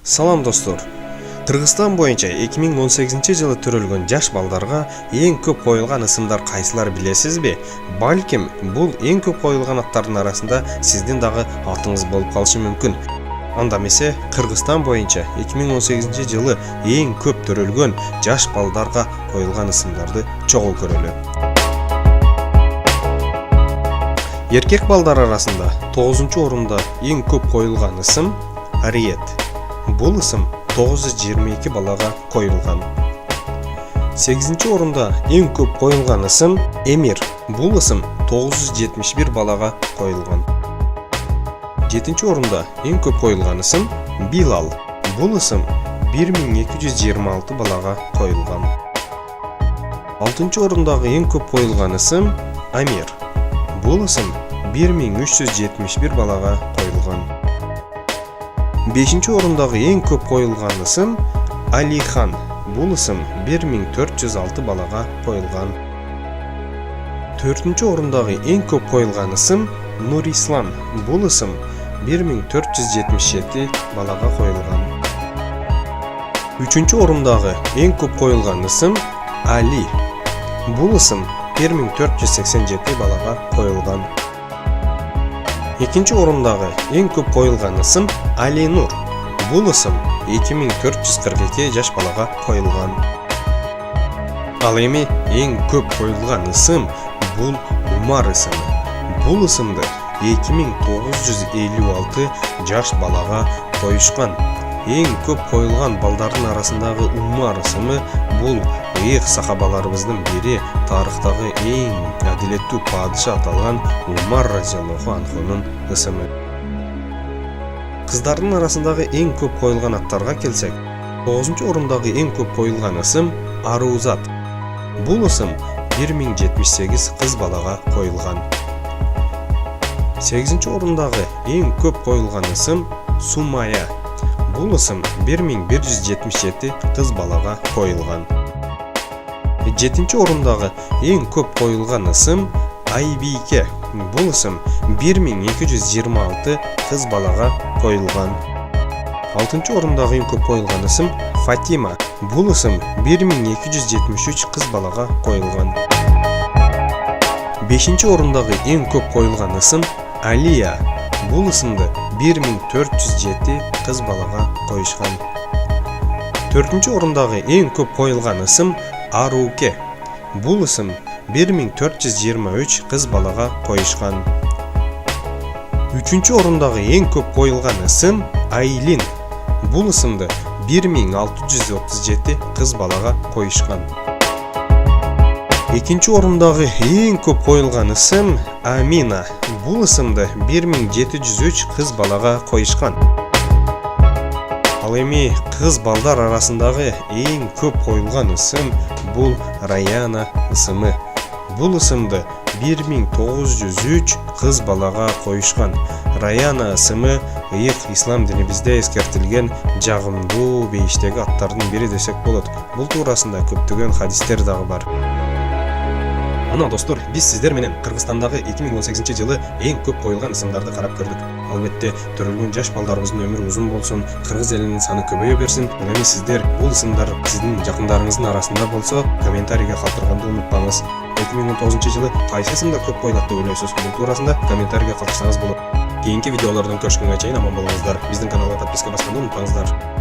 Салам достор. Кыргызстан боюнча 2018-жылы төрөлгөн жаш балдарга эң көп коюлган ысымдар кайсылар билесизби? Балким, бул эң көп коюлган аттардын арасында сиздин дагы атыңыз болуп калышы мүмкүн. Анда эмесе Кыргызстан боюнча 2018-жылы эң көп төрөлгөн жаш балдарга коюлган ысымдарды чогуу көрөлү. Эркек балдар арасында 9-орунда эң көп коюлган ысым Ариет. Бул ысым 922 балага коюлган. 8-орунда эң көп коюлган ысым Эмир. Бул ысым 971 балага коюлган. 7-орунда эң көп коюлган ысым Билал. Бул ысым 1226 балага коюлган. 6-орундагы эң көп коюлган ысым Амир. Бул ысым 1371 балага коюлган. 5-орундагы эң көп коюлган ысым Алихан. Бул ысым 1406 балага коюлган. 4-орундагы эң көп коюлган ысым Нурислам. Бул ысым 1477 балага коюлган. 3-орундагы эң көп коюлган ысым Али. Бул ысым 1487 балага коюлган. 2-орундагы эң көп коюлган ысым Алинур. Бул ысым 2442 жаш балага коюлган. Ал эми эң көп коюлган ысым бул Умар ысымы. Бул ысымды 2956 жаш балага коюшкан. Эң көп коюлган балдардын арасындагы Умар ысымы бул ыйык сахабаларыбыздын бири, тарыхтагы эң адилеттүү падыша аталган Умар разияллаху анхунун ысымы. Кыздардын арасындагы эң көп коюлган аттарга келсек, 9-орундагы эң көп коюлган ысым Арузат. Бул ысым 1078 кыз балага коюлган. 8-орундагы эң көп коюлган ысым Сумая. Бул ысым 1177 кыз балага коюлган. 7-орундагы эң көп коюлган ысым Айбике. Бул ысым 1226 кыз балага коюлган. 6-орундагы эң көп коюлган ысым Фатима. Бул ысым 1273 кыз балага коюлган. 5-орундагы эң көп коюлган ысым Алия. Бул ысымды 1407 кыз балага коюшкан. 4-орундагы эң көп коюлган ысым Аруке. Бул ысым 1423 кыз балага коюшкан. 3-орундагы эң көп коюлган ысым Айлин. Бул ысымды 1637 кыз балага коюшкан. 2-орундагы эң көп коюлган ысым Амина. Бул ысымды 1703 кыз балага коюшкан. Ал эми кыз балдар арасындагы эң көп коюлган ысым бул Раяна ысымы. Бул ысымды 1903 кыз балага коюшкан. Раяна ысымы ыйык ислам динибизде эскертилген жагымдуу бейиштеги аттардын бири десек болот. Бул туурасында көптөгөн хадистер дагы бар. Ана достор, биз сиздер менен Кыргызстандагы 2018-жылы эң көп коюлган ысымдарды карап көрдүк. Албетте, төрөлгөн жаш балдарыбыздын өмүрү узун болсун, кыргыз элинин саны көбөйө берсин. Ал эми сиздер бул ысымдар сиздин жакындарыңыздын арасында болсо, комментарийге калтырганды унутпаңыз. 2019-жылы кайсы ысымдар көп коюлат деп ойлойсуз? Бул туурасында комментарийге калтырсаңыз болот. Кийинки видеолордон көрүшкөнгө чейин аман болуңуздар. Биздин каналга подписка басканды унутпаңыздар.